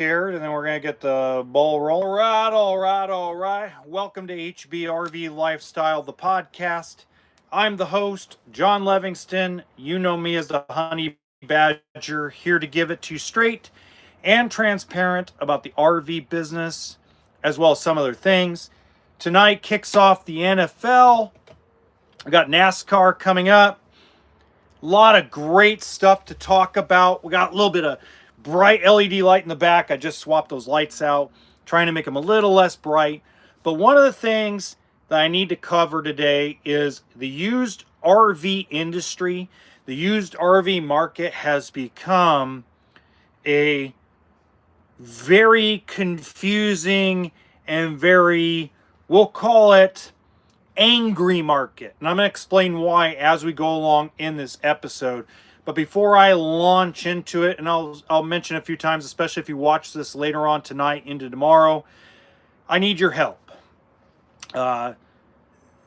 shared, and then we're going to get the ball rolling. All right. Welcome to HBRV Lifestyle, the podcast. I'm the host, John Levingston. You know me as the Honey Badger, here to give it to you straight and transparent about the RV business, as well as some other things. Tonight kicks off the NFL. We got NASCAR coming up. A lot of great stuff to talk about. We got a little bit of bright LED light in the back. I just swapped those lights out, trying to make them a little less bright. But one of the things that I need to cover today is the used RV industry. The used RV market has become a very confusing and very, we'll call it, angry market. And I'm going to explain why as we go along in this episode. But before I launch into it, and I'll mention a few times, especially if you watch this later on tonight into tomorrow, I need your help.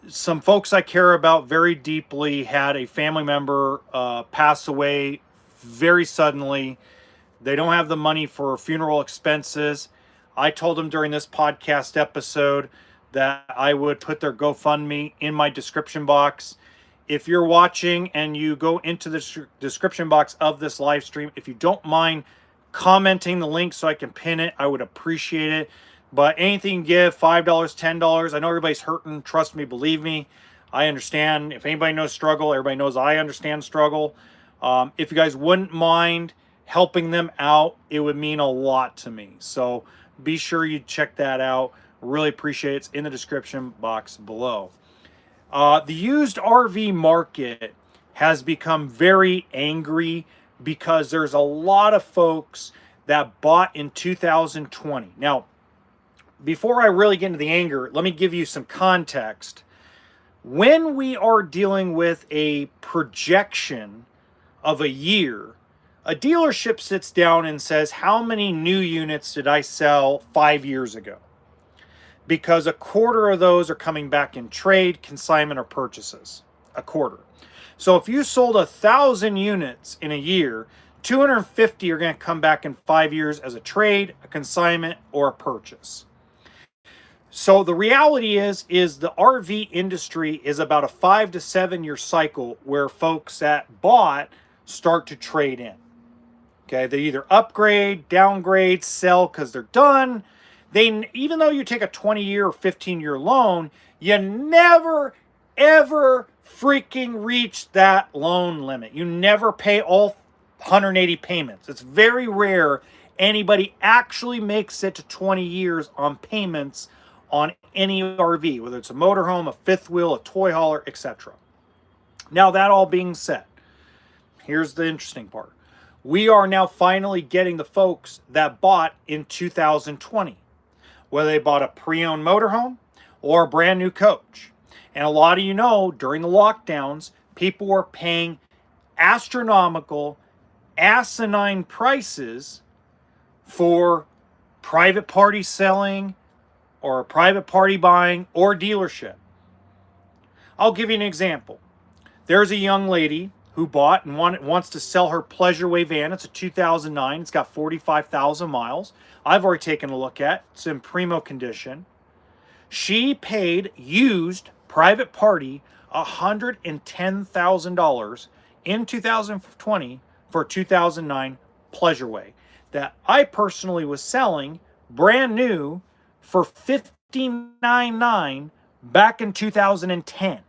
Some folks I care about very deeply had a family member pass away very suddenly. They don't have the money for funeral expenses. I told them during this podcast episode that I would put their GoFundMe in my description box. If you're watching and you go into the description box of this live stream, if you don't mind commenting the link so I can pin it, I would appreciate it. But anything you give, $5, $10. I know everybody's hurting. Trust me, believe me. I understand. If anybody knows struggle, everybody knows I understand struggle. If you guys wouldn't mind helping them out, it would mean a lot to me. So be sure you check that out. Really appreciate it. It's in the description box below. The used RV market has become very angry because there's a lot of folks that bought in 2020. Now, before I really get into the anger, let me give you some context. When we are dealing with a projection of a year, a dealership sits down and says, how many new units did I sell 5 years ago? Because a quarter of those are coming back in trade, consignment, or purchases. A quarter. So if you sold 1,000 units in a year, 250 are going to come back in 5 years as a trade, a consignment, or a purchase. So the reality is the RV industry is about a 5 to 7 year cycle where folks that bought start to trade in. Okay, they either upgrade, downgrade, sell because they're done. Even though you take a 20-year or 15-year loan, you never, ever freaking reach that loan limit. You never pay all 180 payments. It's very rare anybody actually makes it to 20 years on payments on any RV, whether it's a motorhome, a fifth wheel, a toy hauler, etc. Now, that all being said, here's the interesting part. We are now finally getting the folks that bought in 2020. Whether they bought a pre-owned motorhome or a brand new coach. And a lot of you know, during the lockdowns, people were paying astronomical, asinine prices for private party selling or private party buying or dealership. I'll give you an example. There's a young lady who bought and wants to sell her Pleasureway van. It's a 2009. It's got 45,000 miles. I've already taken a look at it. It's in primo condition. She paid used private party $110,000 in 2020 for a 2009 Pleasureway that I personally was selling brand new for $59,900 back in 2010.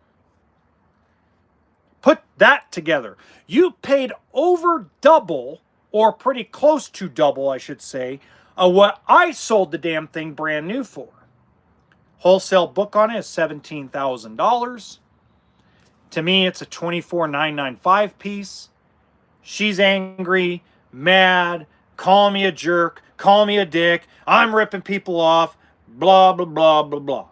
Put that together. You paid over double, or pretty close to double, I should say, of what I sold the damn thing brand new for. Wholesale book on it is $17,000. To me, it's a $24,995 piece. She's angry, mad, calling me a jerk, calling me a dick. I'm ripping people off, blah, blah, blah, blah, blah.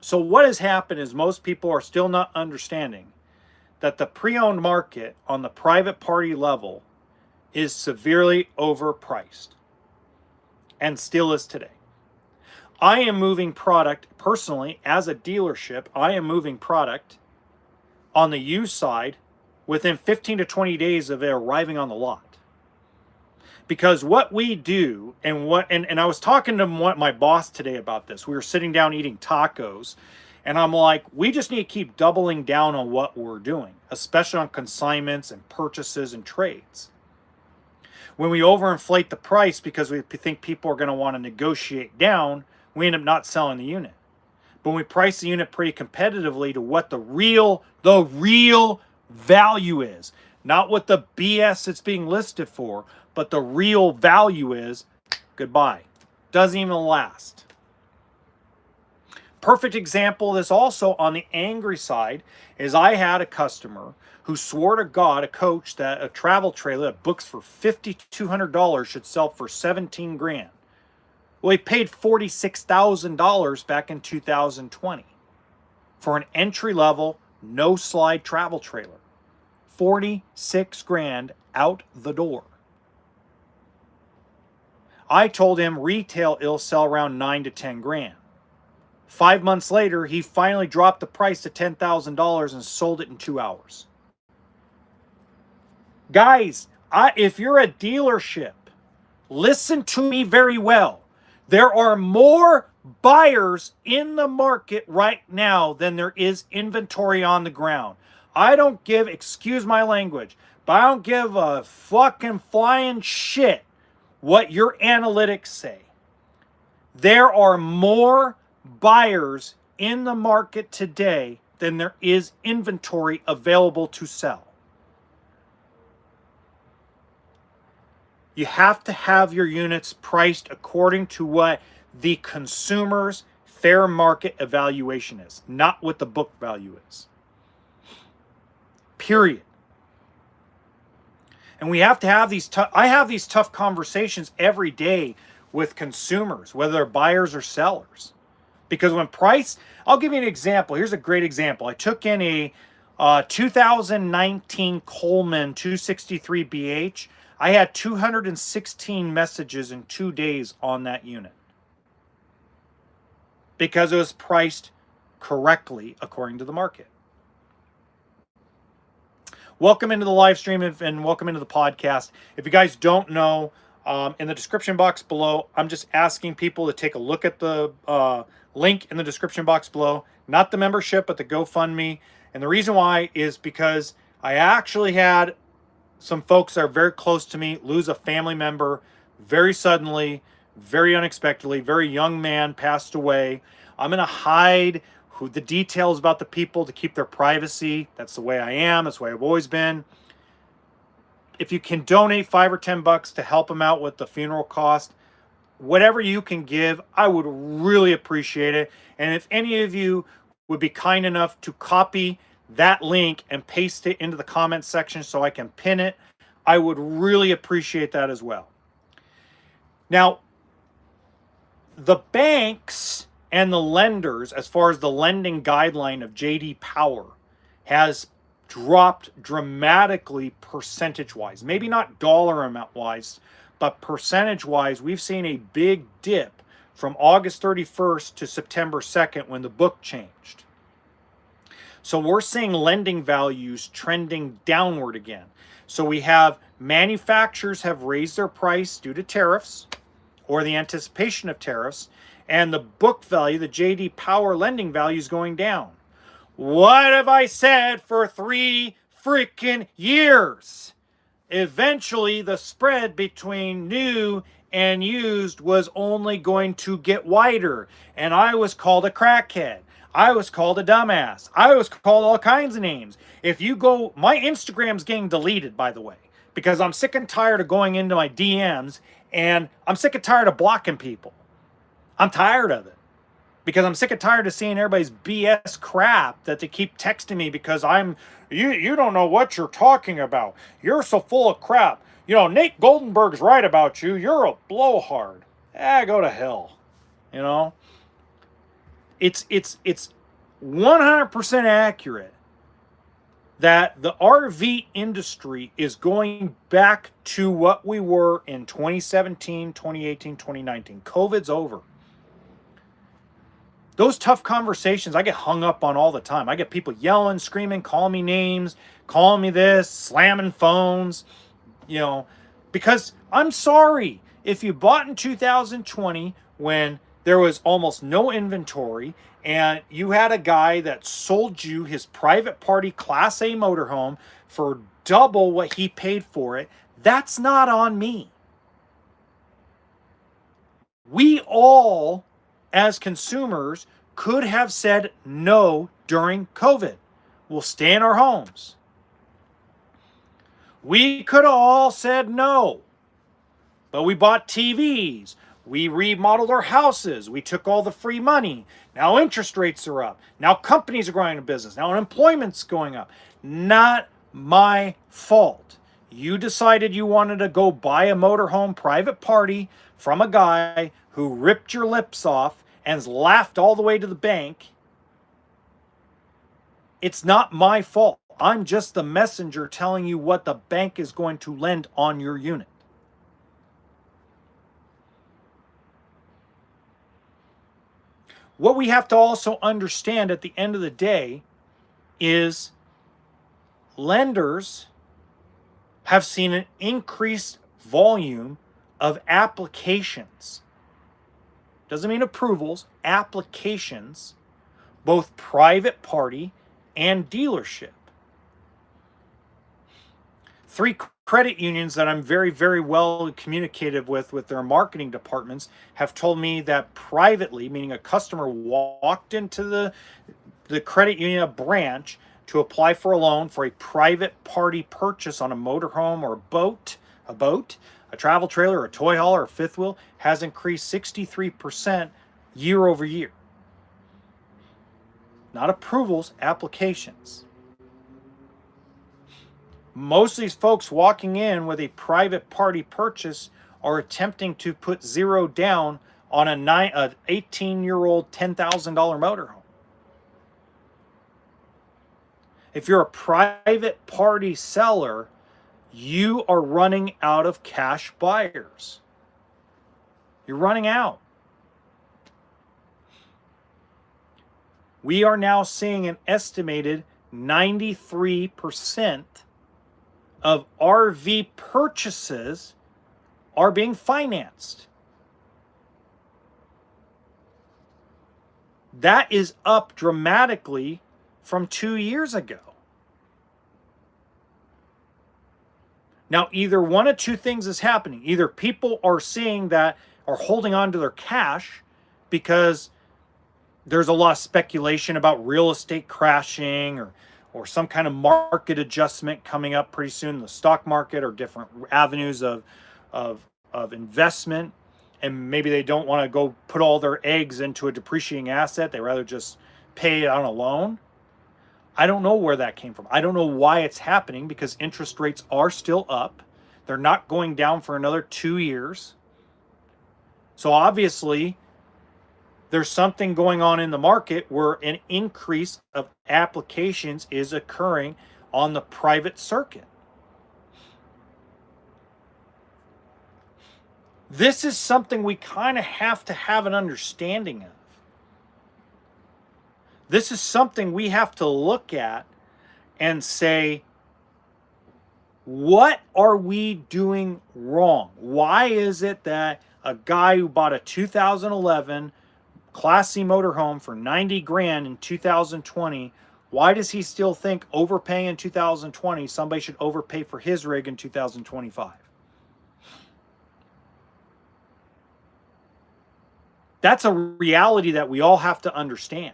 So what has happened is most people are still not understanding that the pre-owned market on the private party level is severely overpriced and still is today. I am moving product personally as a dealership. I am moving product on the used side within 15 to 20 days of it arriving on the lot. Because what we do, and I was talking to my boss today about this. We were sitting down eating tacos, and I'm like, we just need to keep doubling down on what we're doing, especially on consignments and purchases and trades. When we overinflate the price because we think people are going to want to negotiate down, we end up not selling the unit. But when we price the unit pretty competitively to what the real value is, not what the BS it's being listed for, but the real value is, goodbye. Doesn't even last. Perfect example of this also on the angry side is I had a customer who swore to God, a coach, that a travel trailer that books for $5,200 should sell for 17 grand. Well, he paid $46,000 back in 2020 for an entry-level, no-slide travel trailer. 46 grand out the door. I told him retail it'll sell around 9 to 10 grand. 5 months later, he finally dropped the price to $10,000 and sold it in 2 hours. Guys, if you're a dealership, listen to me very well. There are more buyers in the market right now than there is inventory on the ground. I don't give, excuse my language, but I don't give a fucking flying shit what your analytics say. There are more buyers in the market today than there is inventory available to sell. You have to have your units priced according to what the consumer's fair market evaluation is, not what the book value is. Period. And we have to have these I have these tough conversations every day with consumers, whether they're buyers or sellers. Because when price, I'll give you an example. Here's a great example. I took in a 2019 Coleman 263BH. I had 216 messages in 2 days on that unit because it was priced correctly according to the market. Welcome into the live stream and welcome into the podcast. If you guys don't know, in the description box below, I'm just asking people to take a look at the link in the description box below, not the membership, but the GoFundMe. And the reason why is because I actually had some folks that are very close to me lose a family member very suddenly, very unexpectedly. Very young man passed away. I'm going to hide the details about the people to keep their privacy. That's the way I am. That's the way I've always been. If you can donate $5 or $10 to help them out with the funeral cost, whatever you can give, I would really appreciate it. And if any of you would be kind enough to copy that link and paste it into the comments section so I can pin it, I would really appreciate that as well. Now, the banks and the lenders, as far as the lending guideline of J.D. Power, has dropped dramatically percentage-wise. Maybe not dollar amount-wise, but percentage-wise, we've seen a big dip from August 31st to September 2nd when the book changed. So we're seeing lending values trending downward again. So we have manufacturers have raised their price due to tariffs or the anticipation of tariffs, and the book value, the J.D. Power lending value, is going down. What have I said for 3 freaking years? Eventually, the spread between new and used was only going to get wider, and I was called a crackhead. I was called a dumbass. I was called all kinds of names. If you go, my Instagram's getting deleted, by the way, because I'm sick and tired of going into my DMs, and I'm sick and tired of blocking people. I'm tired of it because I'm sick and tired of seeing everybody's BS crap that they keep texting me because you don't know what you're talking about. You're so full of crap. You know, Nate Goldenberg's right about you. You're a blowhard. Go to hell. You know? It's 100% accurate that the RV industry is going back to what we were in 2017, 2018, 2019. COVID's over. Those tough conversations I get hung up on all the time. I get people yelling, screaming, calling me names, calling me this, slamming phones, you know, Because I'm sorry, if you bought in 2020 when there was almost no inventory and you had a guy that sold you his private party Class A motorhome for double what he paid for it, that's not on me. We all, as consumers, could have said no during COVID. We'll stay in our homes. We could have all said no, but we bought TVs. We remodeled our houses. We took all the free money. Now interest rates are up. Now companies are going into business. Now unemployment's going up. Not my fault. You decided you wanted to go buy a motorhome private party from a guy who ripped your lips off and laughed all the way to the bank. It's not my fault. I'm just the messenger telling you what the bank is going to lend on your unit. What we have to also understand at the end of the day is lenders have seen an increased volume of applications. Doesn't mean approvals, applications, both private party and dealership. 3 credit unions that I'm very, very well communicative with their marketing departments have told me that privately, meaning a customer walked into the credit union branch to apply for a loan for a private party purchase on a motorhome or a boat, a travel trailer, a toy hauler, or a fifth wheel, has increased 63% year over year. Not approvals, applications. Most of these folks walking in with a private party purchase are attempting to put zero down on an 18-year-old $10,000 motorhome. If you're a private party seller, you are running out of cash buyers. You're running out. We are now seeing an estimated 93% of RV purchases are being financed. That is up dramatically from 2 years ago. Now, either one of two things is happening. Either people are seeing that, are holding on to their cash because there's a lot of speculation about real estate crashing or some kind of market adjustment coming up pretty soon in the stock market or different avenues of investment. And maybe they don't want to go put all their eggs into a depreciating asset. They rather just pay it on a loan. I don't know where that came from. I don't know why it's happening because interest rates are still up. They're not going down for another 2 years. So obviously, there's something going on in the market where an increase of applications is occurring on the private circuit. This is something we kind of have to have an understanding of. This is something we have to look at and say, what are we doing wrong? Why is it that a guy who bought a 2011 Class C motorhome for 90 grand in 2020, why does he still think overpaying in 2020, somebody should overpay for his rig in 2025? That's a reality that we all have to understand.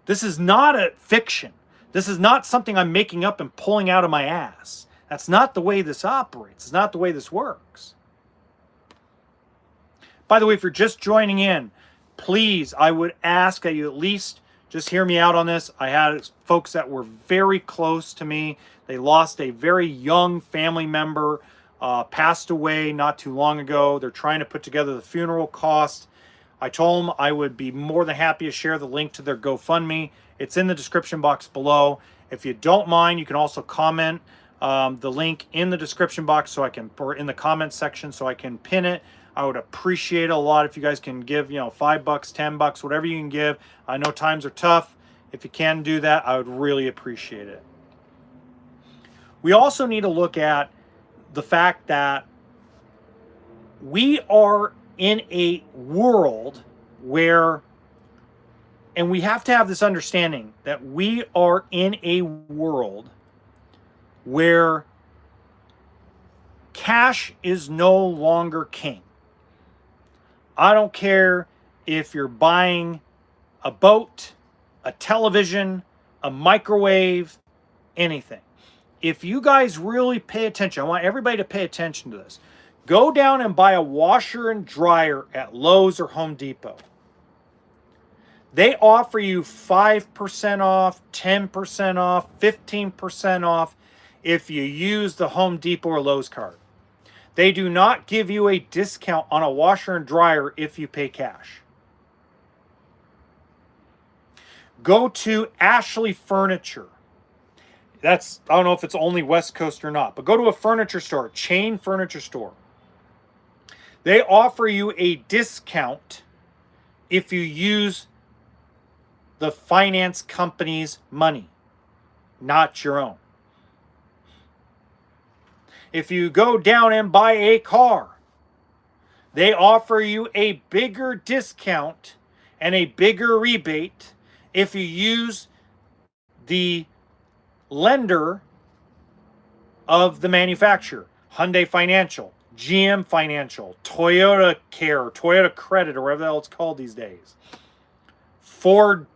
This is not a fiction. This is not something I'm making up and pulling out of my ass. That's not the way this operates. It's not the way this works. By the way, if you're just joining in, please, I would ask that you at least just hear me out on this. I had folks that were very close to me. They lost a very young family member, passed away not too long ago. They're trying to put together the funeral cost. I told them I would be more than happy to share the link to their GoFundMe. It's in the description box below. If you don't mind, you can also comment the link in the description box or in the comment section so I can pin it. I would appreciate it a lot if you guys can give, $5, $10, whatever you can give. I know times are tough. If you can do that, I would really appreciate it. We also need to look at the fact that we are in a world where, and we have to have this understanding that we are in a world where cash is no longer king. I don't care if you're buying a boat, a television, a microwave, anything. If you guys really pay attention, I want everybody to pay attention to this. Go down and buy a washer and dryer at Lowe's or Home Depot. They offer you 5% off, 10% off, 15% off if you use the Home Depot or Lowe's card. They do not give you a discount on a washer and dryer if you pay cash. Go to Ashley Furniture. I don't know if it's only West Coast or not, but go to a furniture store, chain furniture store. They offer you a discount if you use the finance company's money, not your own. If you go down and buy a car, they offer you a bigger discount and a bigger rebate if you use the lender of the manufacturer. Hyundai Financial, GM Financial, Toyota Care, Toyota Credit, or whatever the hell it's called these days. Ford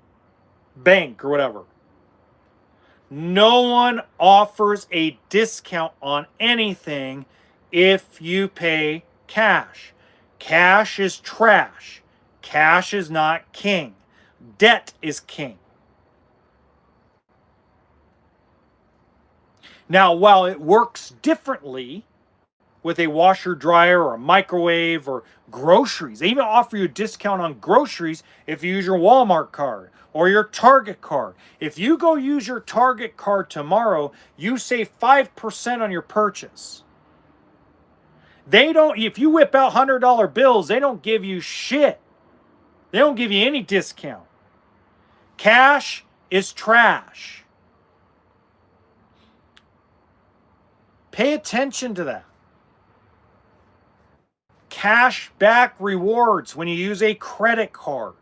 Bank or whatever. No one offers a discount on anything if you pay cash. Cash is trash. Cash is not king. Debt is king. Now, while it works differently with a washer, dryer, or a microwave, or groceries, they even offer you a discount on groceries if you use your Walmart card or your Target card. If you go use your Target card tomorrow, you save 5% on your purchase. They don't, if you whip out $100 bills, they don't give you shit. They don't give you any discount. Cash is trash. Pay attention to that. Cash back rewards when you use a credit card.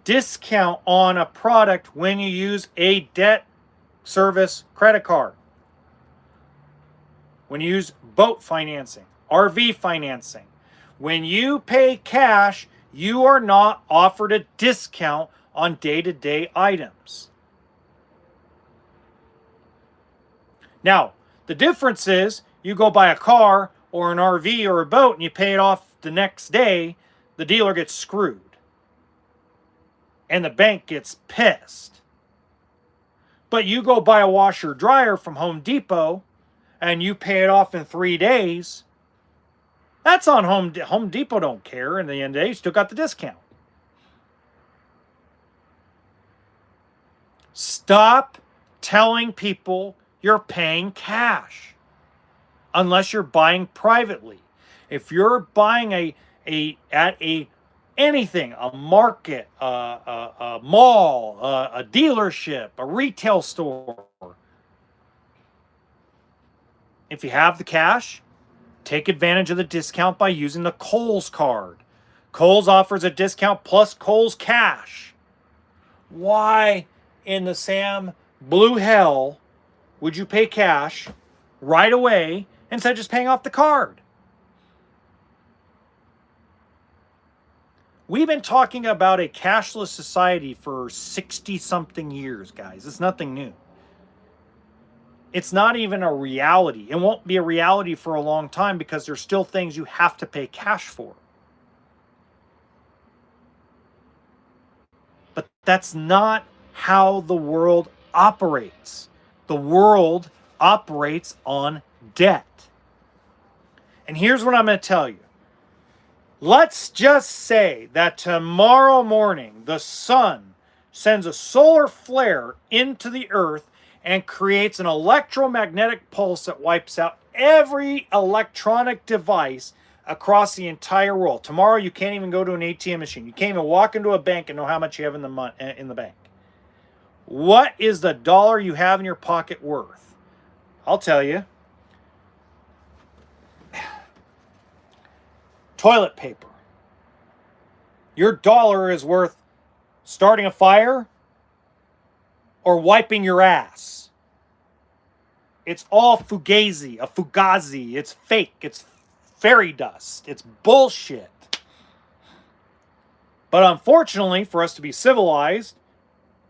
Discount on a product when you use a debt service credit card. When you use boat financing, RV financing. When you pay cash, you are not offered a discount on day-to-day items. Now, the difference is you go buy a car or an RV or a boat and you pay it off the next day, the dealer gets screwed. And the bank gets pissed. But you go buy a washer or dryer from Home Depot and you pay it off in 3 days, that's on Home Depot don't care. In the end of the day, you still got the discount. Stop telling people you're paying cash unless you're buying privately. If you're buying at anything, a market, a mall, a dealership, a retail store, if you have the cash, take advantage of the discount by using the Kohl's card. Kohl's offers a discount plus Kohl's cash. Why in the Sam blue hell would you pay cash right away instead of just paying off the card? We've been talking about a cashless society for 60-something years, guys. It's nothing new. It's not even a reality. It won't be a reality for a long time because there's still things you have to pay cash for. But that's not how the world operates. The world operates on debt. And here's what I'm going to tell you. Let's just say that tomorrow morning the sun sends a solar flare into the earth and creates an electromagnetic pulse that wipes out every electronic device across the entire world. Tomorrow you can't even go to an ATM machine. You can't even walk into a bank and know how much you have in the bank. What is the dollar you have in your pocket worth? I'll tell you. Toilet paper. Your dollar is worth starting a fire or wiping your ass. It's all fugazi. It's fake. It's fairy dust. It's bullshit. But unfortunately, for us to be civilized,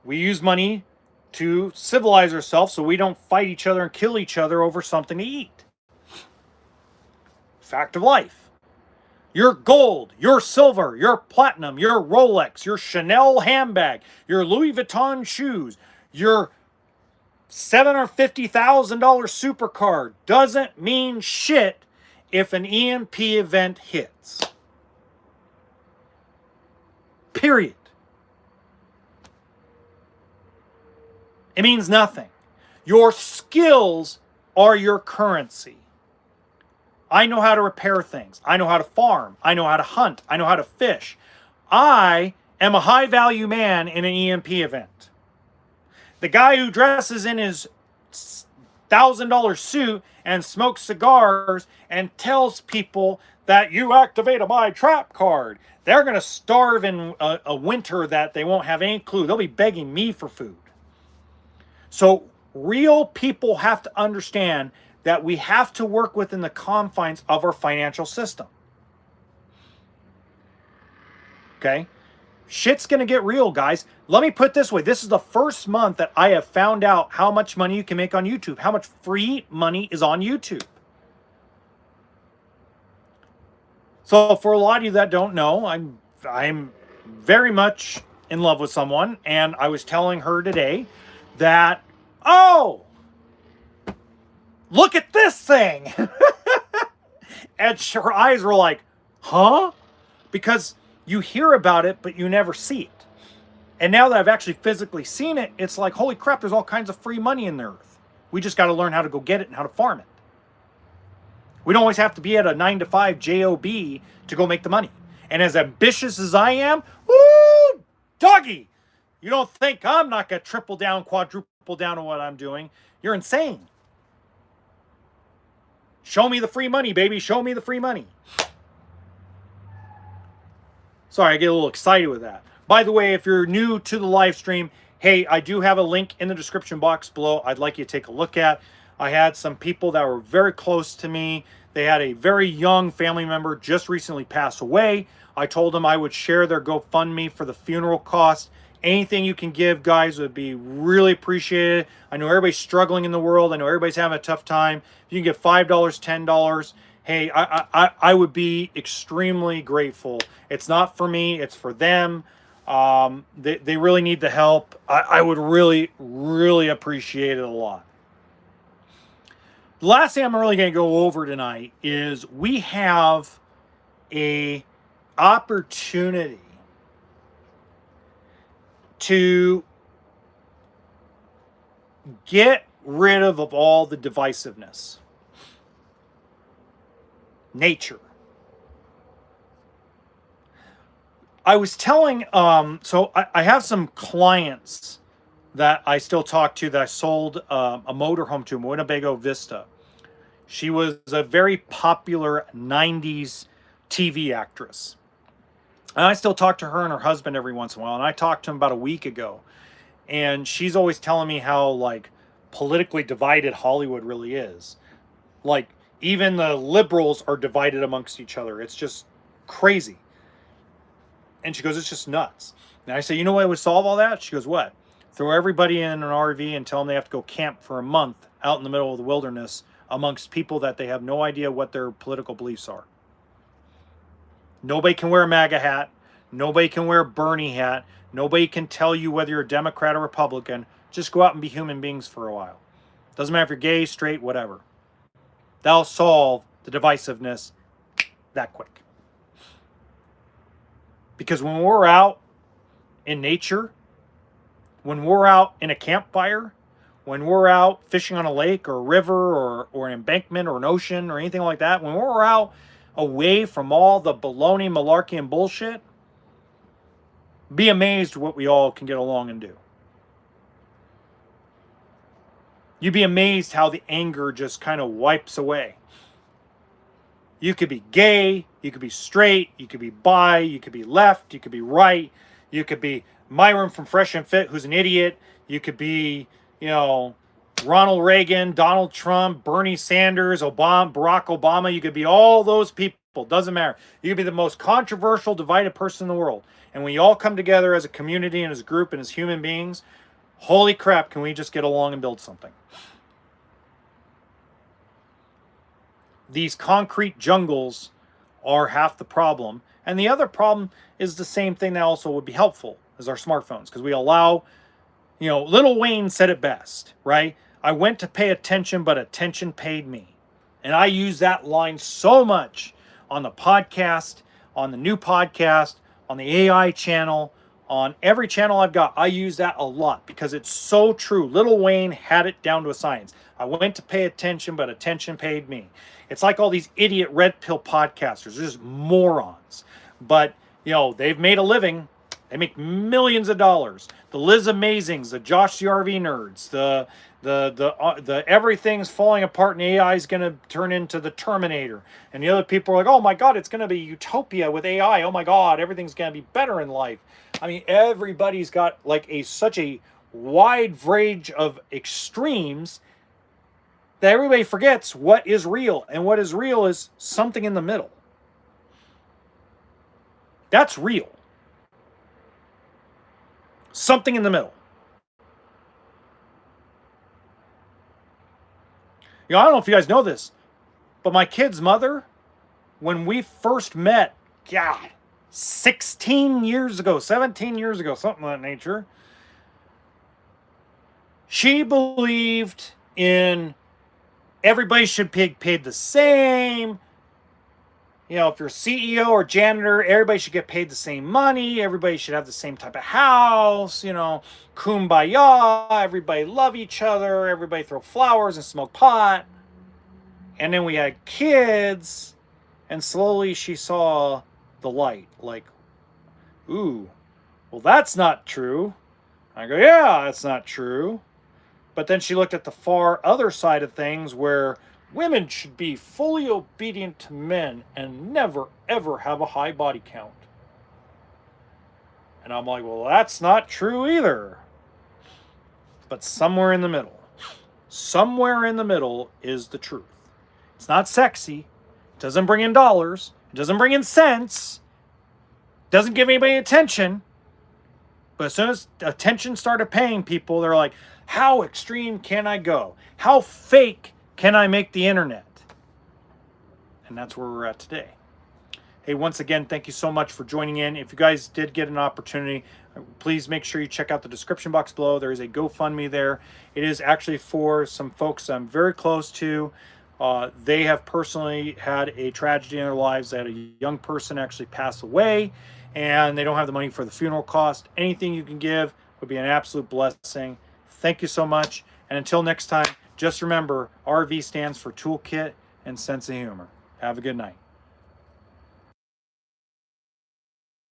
we use money to civilize ourselves so we don't fight each other and kill each other over something to eat. Fact of life. Your gold, your silver, your platinum, your Rolex, your Chanel handbag, your Louis Vuitton shoes, your $750,000 supercar doesn't mean shit if an EMP event hits. Period. It means nothing. Your skills are your currency. I know how to repair things. I know how to farm. I know how to hunt. I know how to fish. I am a high-value man in an EMP event. The guy who dresses in his $1,000 suit and smokes cigars and tells people that you activated my trap card, they're going to starve in a winter that they won't have any clue. They'll be begging me for food. So real people have to understand that we have to work within the confines of our financial system. Okay? Shit's going to get real, guys. Let me put it this way. This is the first month that I have found out how much money you can make on YouTube. How much free money is on YouTube. So for a lot of you that don't know, I'm very much in love with someone. And I was telling her today that, oh, look at this thing. And her eyes were like, huh? Because you hear about it, but you never see it. And now that I've actually physically seen it, it's like, holy crap, there's all kinds of free money in the earth. We just got to learn how to go get it and how to farm it. We don't always have to be at a 9-to-5 job to go make the money. And as ambitious as I am, woo, doggy, you don't think I'm not going to triple down, quadruple down on what I'm doing. You're insane. Show me the free money, baby. Show me the free money. Sorry, I get a little excited with that. By the way, if you're new to the live stream, hey, I do have a link in the description box below I'd like you to take a look at. I had some people that were very close to me. They had a very young family member just recently pass away. I told them I would share their GoFundMe for the funeral cost. Anything you can give, guys, would be really appreciated. I know everybody's struggling in the world. I know everybody's having a tough time. If you can give $5, $10, hey, I would be extremely grateful. It's not for me. It's for them. They really need the help. I would really, really appreciate it a lot. The last thing I'm really going to go over tonight is we have a opportunity to get rid of all the divisiveness. Nature. I was telling, so I have some clients that I still talk to that I sold a motorhome to, Winnebago Vista. She was a very popular 90s TV actress. And I still talk to her and her husband every once in a while. And I talked to him about a week ago. And she's always telling me how, like, politically divided Hollywood really is. Like, even the liberals are divided amongst each other. It's just crazy. And she goes, it's just nuts. And I say, you know what would solve all that? She goes, what? Throw everybody in an RV and tell them they have to go camp for a month out in the middle of the wilderness amongst people that they have no idea what their political beliefs are. Nobody can wear a MAGA hat. Nobody can wear a Bernie hat. Nobody can tell you whether you're a Democrat or Republican. Just go out and be human beings for a while. Doesn't matter if you're gay, straight, whatever. That'll solve the divisiveness that quick. Because when we're out in nature, when we're out in a campfire, when we're out fishing on a lake or a river or an embankment or an ocean or anything like that, when we're out away from all the baloney, malarkey, and bullshit, be amazed what we all can get along and do. You'd be amazed how the anger just kind of wipes away. You could be gay, you could be straight, you could be bi, you could be left, you could be right, you could be Myron from Fresh and Fit, who's an idiot. You could be, Ronald Reagan, Donald Trump, Bernie Sanders, Obama, Barack Obama. You could be all those people. Doesn't matter. You could be the most controversial, divided person in the world. And when you all come together as a community and as a group and as human beings, holy crap, can we just get along and build something? These concrete jungles are half the problem. And the other problem is the same thing that also would be helpful as our smartphones, because we allow, Lil Wayne said it best, right? I went to pay attention, but attention paid me. And I use that line so much on the podcast, on the new podcast, on the AI channel, on every channel I've got. I use that a lot because it's so true. Lil Wayne had it down to a science. I went to pay attention, but attention paid me. It's like all these idiot red pill podcasters. They're just morons. But, they've made a living. They make millions of dollars. The Liz Amazings, the Josh the RV nerds, the everything's falling apart and AI is going to turn into the Terminator. And the other people are like, oh my God, it's going to be utopia with AI. Oh my God, everything's going to be better in life. I mean, everybody's got like such a wide range of extremes that everybody forgets what is real. And what is real is something in the middle. That's real. Something in the middle. I don't know if you guys know this, but my kid's mother, when we first met, 16 years ago, 17 years ago, something of that nature, she believed in everybody should be paid the same. If you're CEO or janitor, everybody should get paid the same money. Everybody should have the same type of house. Kumbaya. Everybody love each other. Everybody throw flowers and smoke pot. And then we had kids. And slowly she saw the light. Like, ooh, well, that's not true. I go, yeah, that's not true. But then she looked at the far other side of things where women should be fully obedient to men and never, ever have a high body count. And I'm like, well, that's not true either. But somewhere in the middle is the truth. It's not sexy. It doesn't bring in dollars. It doesn't bring in cents. It doesn't give anybody attention. But as soon as attention started paying people, they're like, how extreme can I go? How fake can I make the internet? And that's where we're at today. Hey, once again, thank you so much for joining in. If you guys did get an opportunity, please make sure you check out the description box below. There is a GoFundMe there. It is actually for some folks I'm very close to. They have personally had a tragedy in their lives. They had a young person actually pass away, and they don't have the money for the funeral cost. Anything you can give would be an absolute blessing. Thank you so much. And until next time, just remember, RV stands for toolkit and sense of humor. Have a good night.